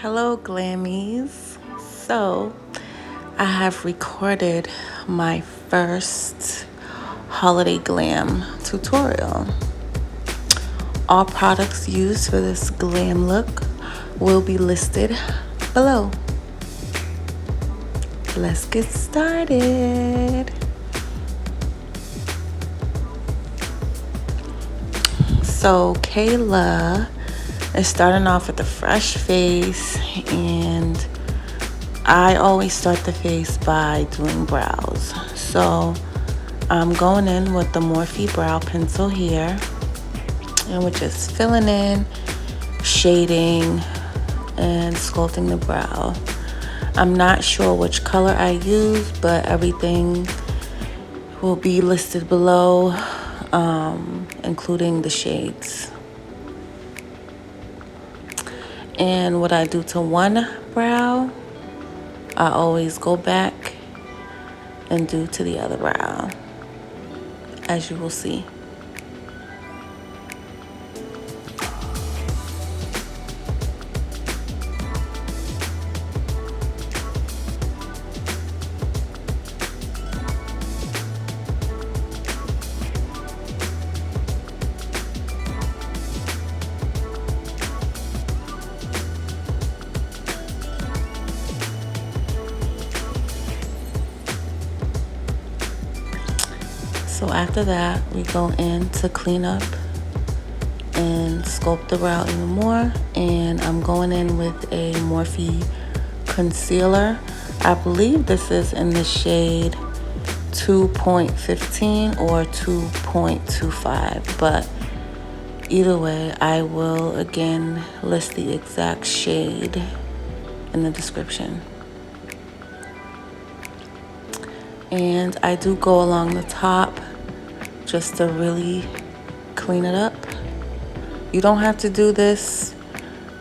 Hello, Glammies. So, I have recorded my first holiday glam tutorial. All products used for this glam look will be listed below. Let's get started. So, Kayla is starting off with a fresh face, and I always start the face by doing brows. So I'm going in with the Morphe brow pencil here, and we're just filling in, shading, and sculpting the brow. I'm not sure which color I use, but everything will be listed below, including the shades. And what I do to one brow, I always go back and do to the other brow, as you will see. So after that, we go in to clean up and sculpt the brow even more. And I'm going in with a Morphe concealer. I believe this is in the shade 2.15 or 2.25, but either way, I will again list the exact shade in the description. And I do go along the top just to really clean it up. You don't have to do this.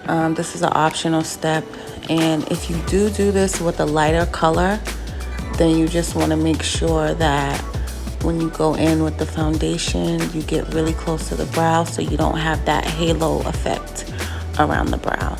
This is an optional step. And if you do this with a lighter color, then you just want to make sure that when you go in with the foundation, you get really close to the brow so you don't have that halo effect around the brow.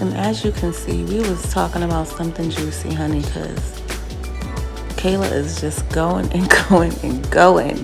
And as you can see, we was talking about something juicy, honey, because Kayla is just going and going and going.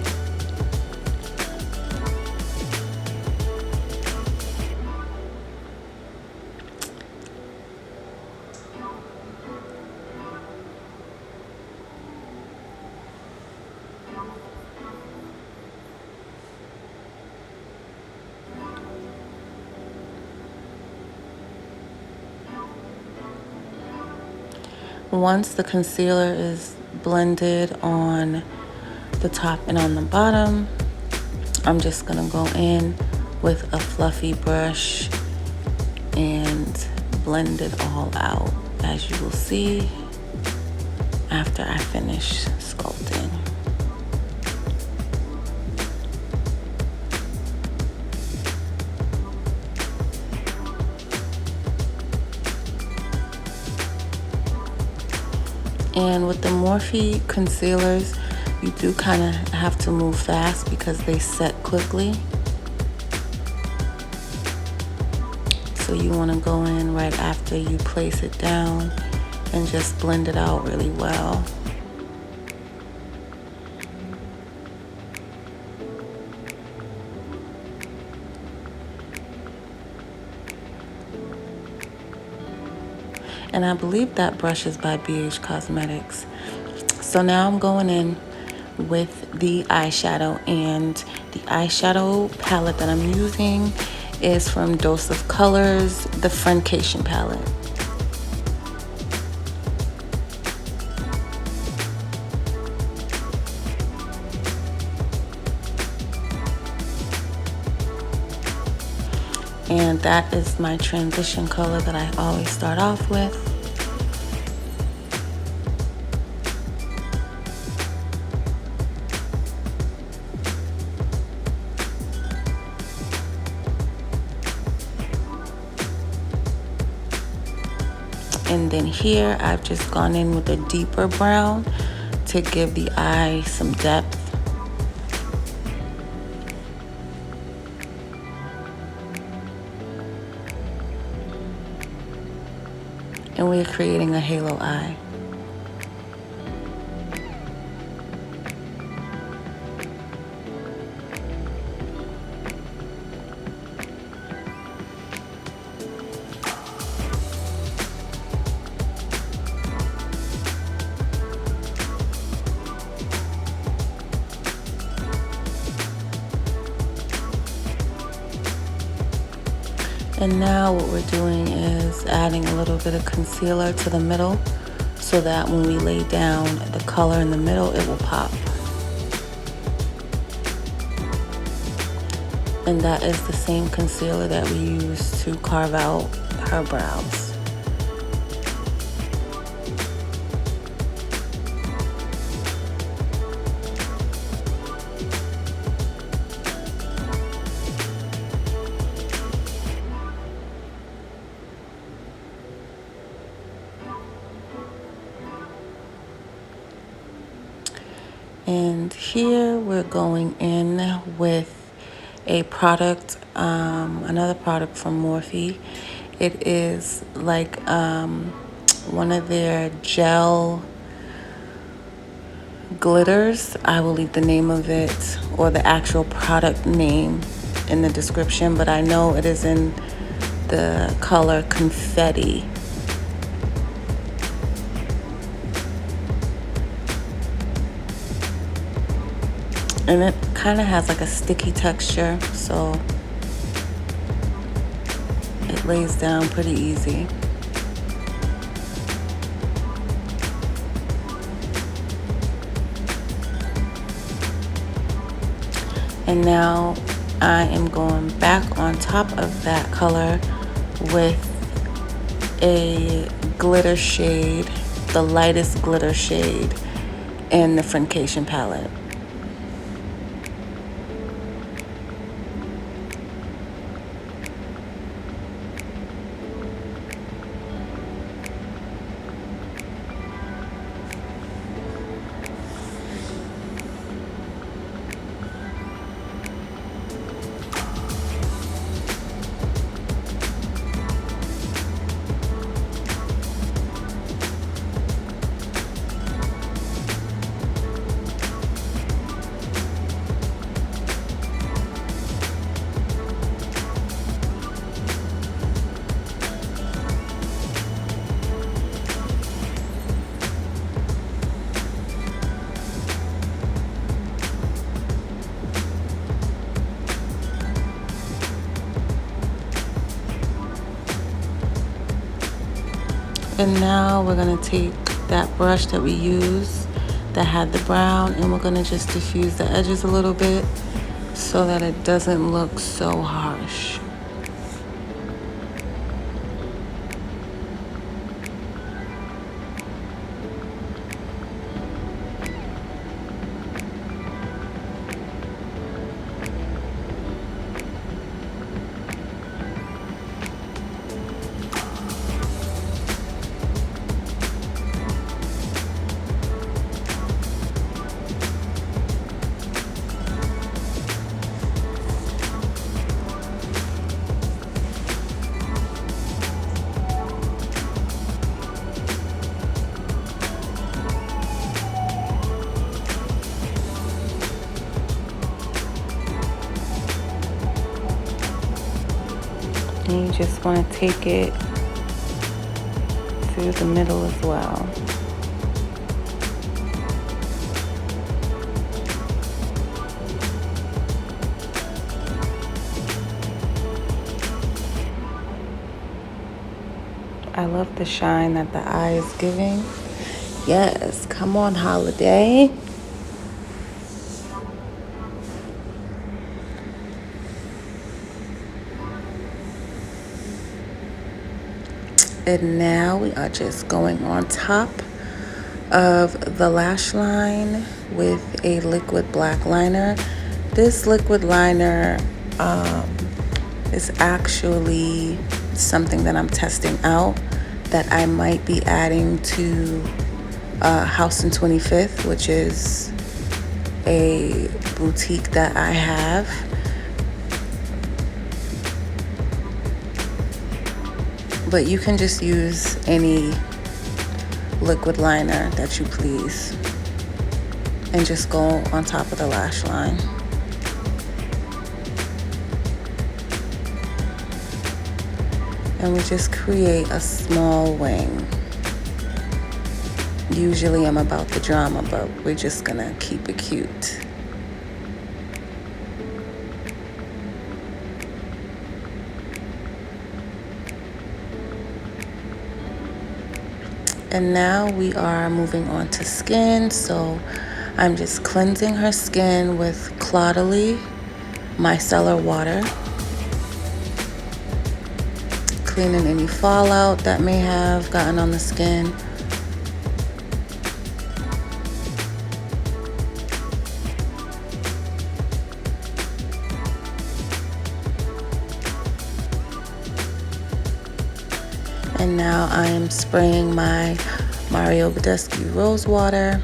Once the concealer is blended on the top and on the bottom, I'm just gonna go in with a fluffy brush and blend it all out, as you will see after I finish sculpting. And with the Morphe concealers, you do kind of have to move fast because they set quickly. So you want to go in right after you place it down and just blend it out really well. And I believe that brush is by BH Cosmetics. So now I'm going in with the eyeshadow, and the eyeshadow palette that I'm using is from Dose of Colors, the Friendcation palette. And that is my transition color that I always start off with. And then here I've just gone in with a deeper brown to give the eye some depth. And we're creating a halo eye. And now what we're doing is adding a little bit of concealer to the middle so that when we lay down the color in the middle, it will pop. And that is the same concealer that we use to carve out her brows. And here we're going in with a product, another product from Morphe. It is like one of their gel glitters. I will leave the name of it or the actual product name in the description, but I know it is in the color Confetti. And it kind of has like a sticky texture, so it lays down pretty easy. And now I am going back on top of that color with a glitter shade, the lightest glitter shade in the Friendcation palette. And now we're gonna take that brush that we used that had the brown, and we're gonna just diffuse the edges a little bit so that it doesn't look so harsh. And you just want to take it through the middle as well. I love the shine that the eye is giving. Yes, come on, holiday. And now we are just going on top of the lash line with a liquid black liner. This liquid liner is actually something that I'm testing out that I might be adding to House and 25th, which is a boutique that I have. But you can just use any liquid liner that you please and just go on top of the lash line. And we just create a small wing. Usually I'm about the drama, but we're just gonna keep it cute. And now we are moving on to skin. So I'm just cleansing her skin with Caudalie micellar water, cleaning any fallout that may have gotten on the skin. And now I am spraying my Badescu Rosewater.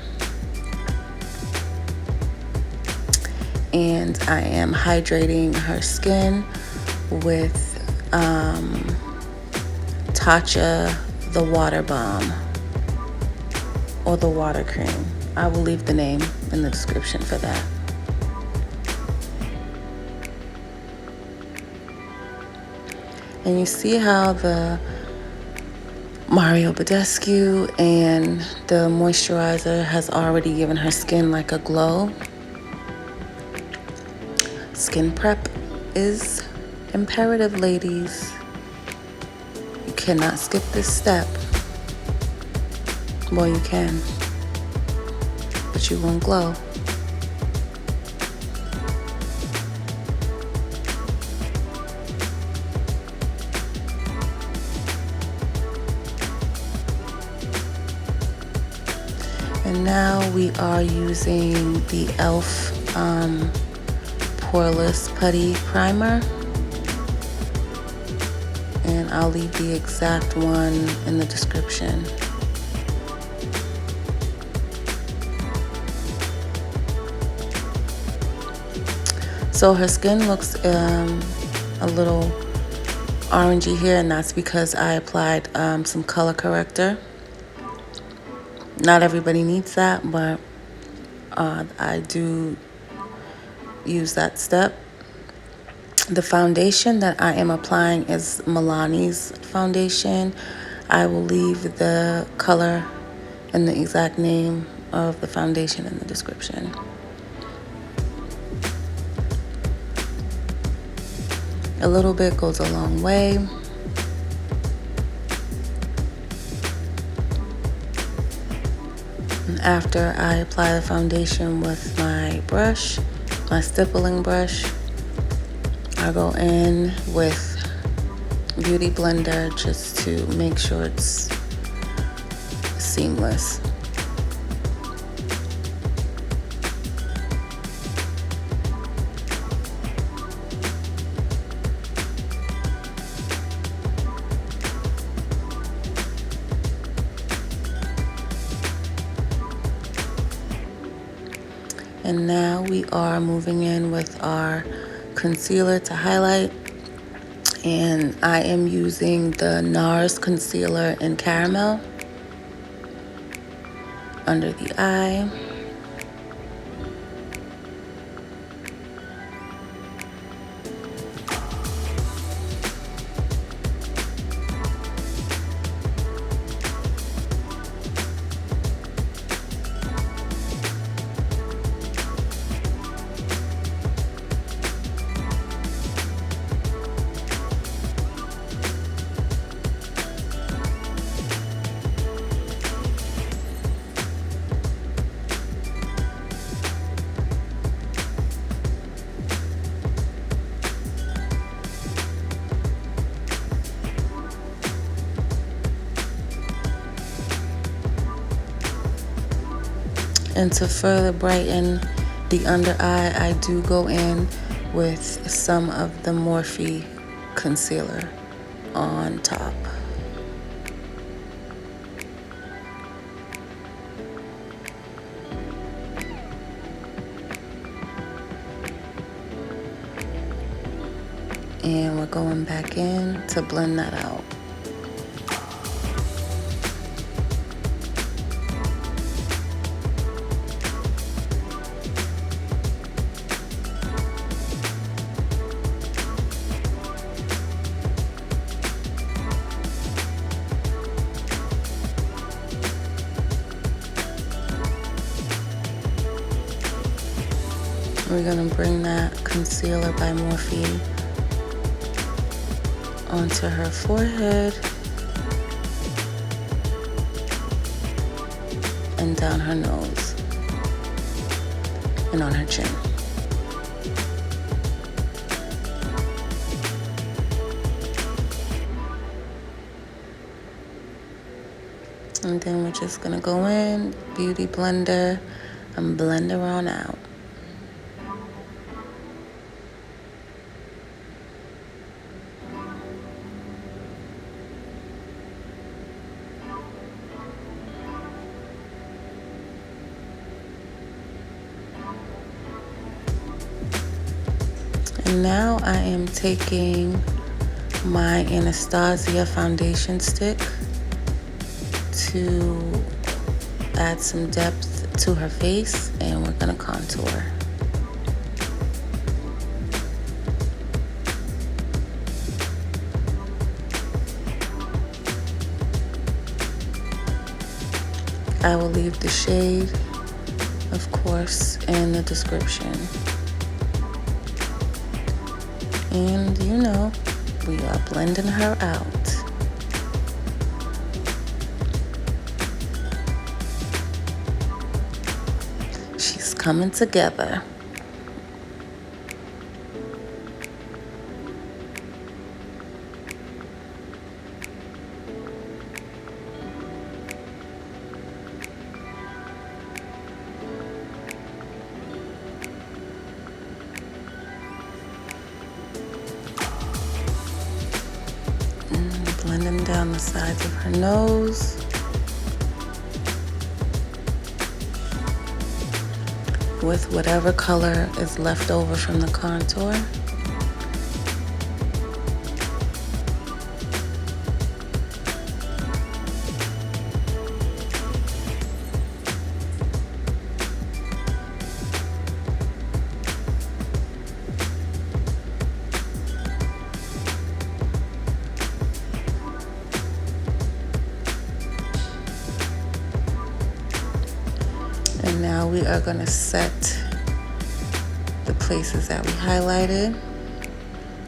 And I am hydrating her skin with Tatcha, the water balm, or the water cream. I will leave the name in the description for that. And you see how the Badescu and the moisturizer has already given her skin like a glow. Skin prep is imperative, ladies. You cannot skip this step. Well, you can, but you won't glow. And now we are using the e.l.f. Poreless Putty Primer. And I'll leave the exact one in the description. So her skin looks a little orangey here, and that's because I applied some color corrector. Not everybody needs that, but I do use that step. The foundation that I am applying is Milani's foundation. I will leave the color and the exact name of the foundation in the description. A little bit goes a long way. And after I apply the foundation with my brush, my stippling brush, I go in with Beauty Blender just to make sure it's seamless. And now we are moving in with our concealer to highlight. And I am using the Nars concealer in caramel under the eye. And to further brighten the under eye, I do go in with some of the Morphe concealer on top. And we're going back in to blend that out. We're gonna bring that concealer by Morphe onto her forehead and down her nose and on her chin. And then we're just gonna go in, beauty blender, and blend her on out. And now I am taking my Anastasia foundation stick to add some depth to her face, and we're gonna contour. I will leave the shade, of course, in the description. And you know, we are blending her out. She's coming together. Blending down the sides of her nose. With whatever color is left over from the contour. And now we are going to set the places that we highlighted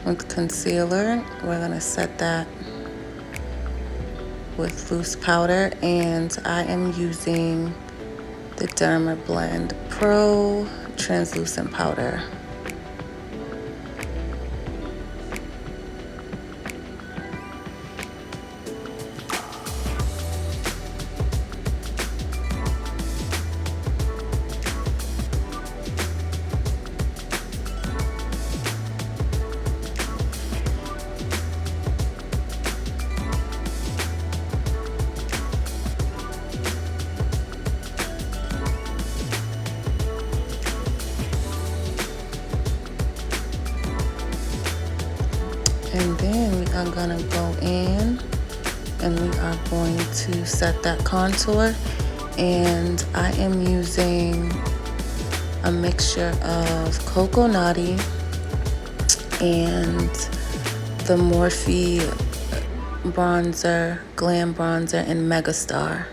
with concealer. We're going to set that with loose powder, and I am using the Dermablend Pro translucent powder. And then we are gonna go in and we are going to set that contour. And I am using a mixture of Coco Naughty and the Morphe bronzer, Glam bronzer in MegaStar.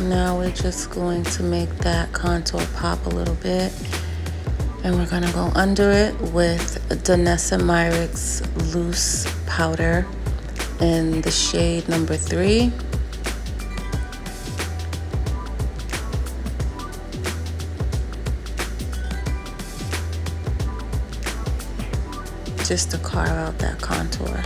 Now we're just going to make that contour pop a little bit, and we're gonna go under it with Danessa Myricks loose powder in the shade number 3. just to carve out that contour.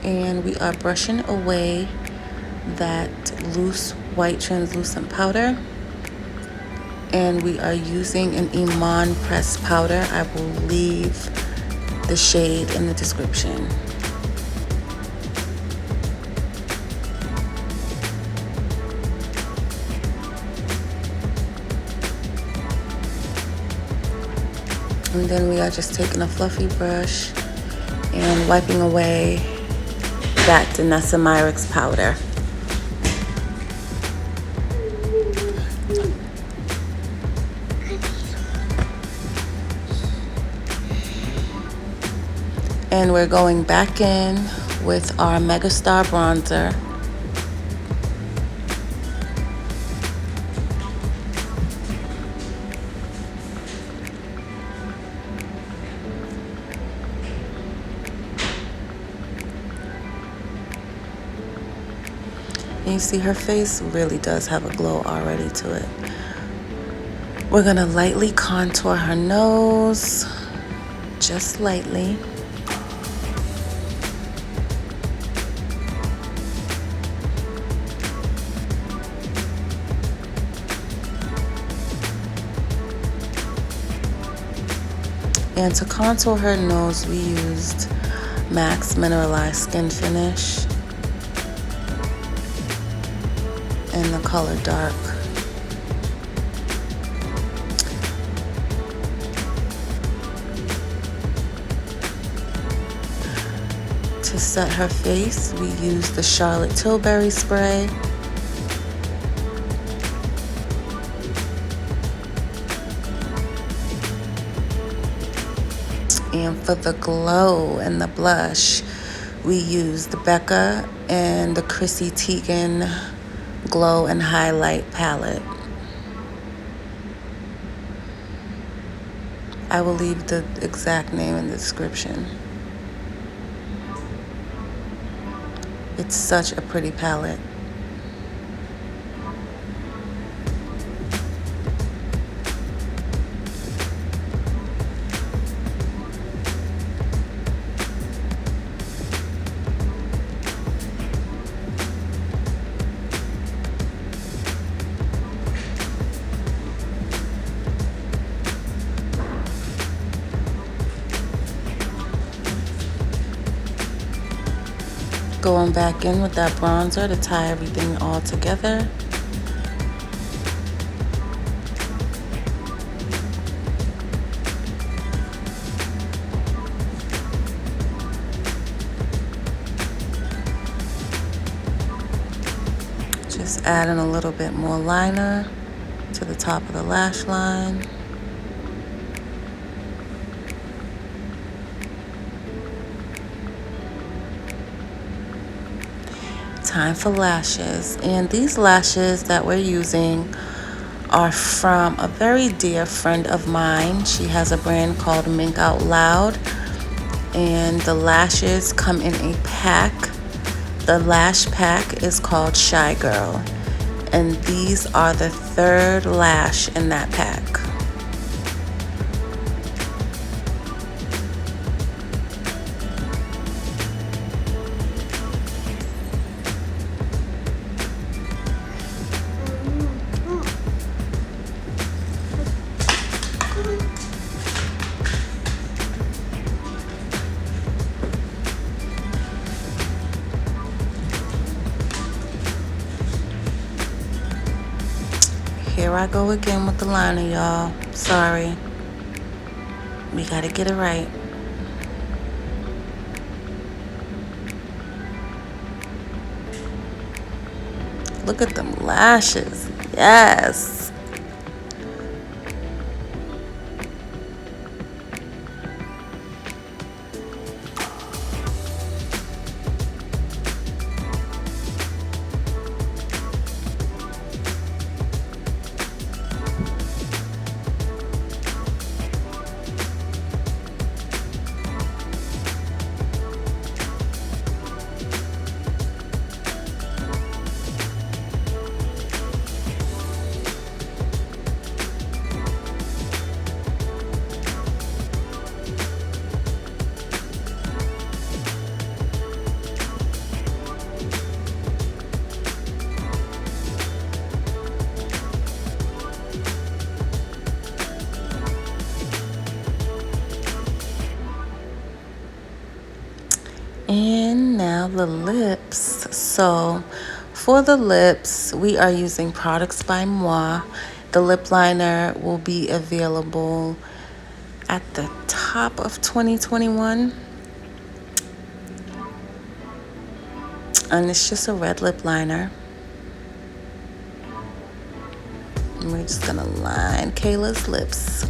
And we are brushing away that loose white translucent powder. And we are using an Iman pressed powder. I will leave the shade in the description. And then we are just taking a fluffy brush and wiping away that Danessa Myricks powder. And we're going back in with our MegaStar bronzer. And you see her face really does have a glow already to it. We're gonna lightly contour her nose, just lightly. And to contour her nose, we used MAC's Mineralized Skin Finish in the color Dark. To set her face, we used the Charlotte Tilbury spray. And for the glow and the blush, we used the Becca and the Chrissy Teigen Glow and Highlight palette. I will leave the exact name in the description. It's such a pretty palette. Going back in with that bronzer to tie everything all together. Just adding a little bit more liner to the top of the lash line. Time for lashes, and these lashes that we're using are from a very dear friend of mine. She has a brand called Mink Out Loud, and the lashes come in a pack. The lash pack is called Shy Girl, and these are the third lash in that pack. Here I go again with the liner, y'all. Sorry. We gotta get it right. Look at them lashes. Yes. And now the lips. So for the lips, we are using products by Moi. The lip liner will be available at the top of 2021. And it's just a red lip liner. And we're just gonna line Kayla's lips.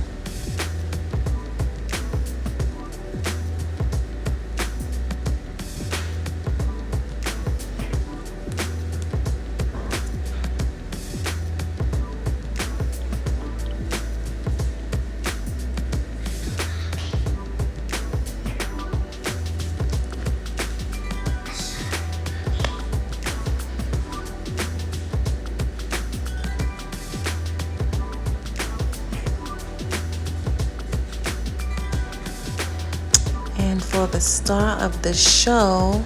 And for the star of the show,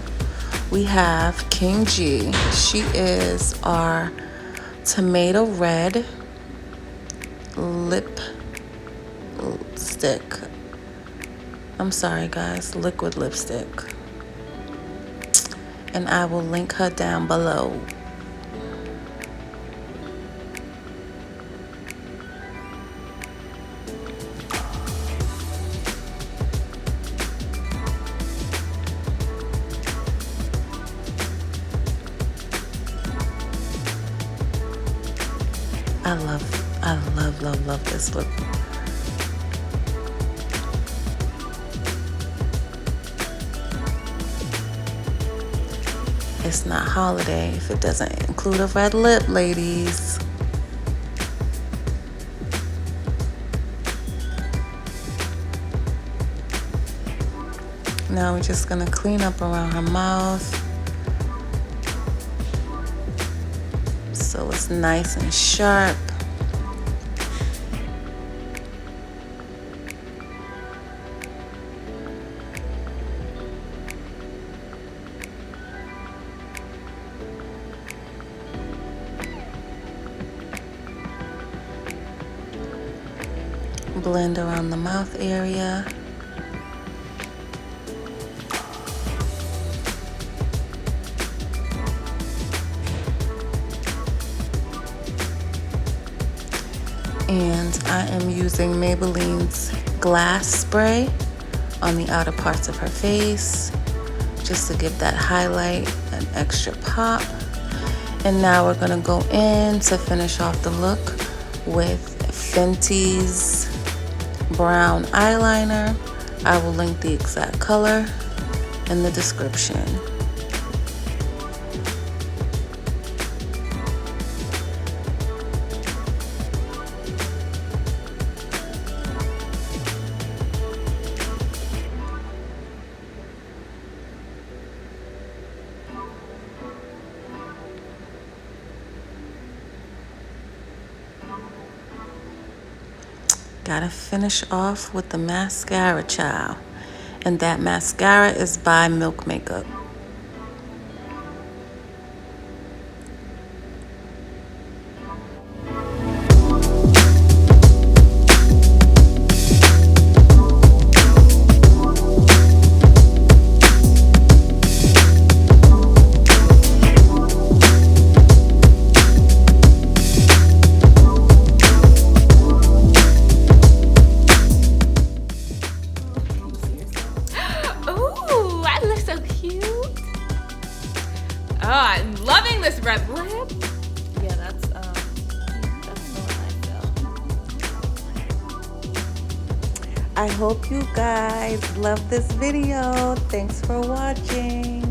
we have King G. She is our tomato red lip stick. I'm sorry guys, liquid lipstick. And I will link her down below. I love this look. It's not holiday if it doesn't include a red lip, ladies. Now we're just gonna clean up around her mouth so it's nice and sharp. Blend around the mouth area. And I am using Maybelline's Glass Spray on the outer parts of her face, just to give that highlight an extra pop. And now we're gonna go in to finish off the look with Fenty's brown eyeliner. I will link the exact color in the description. Gotta finish off with the mascara, child. And that mascara is by Milk Makeup. Red lip? Yeah, that's the one I feel. I hope you guys love this video. Thanks for watching.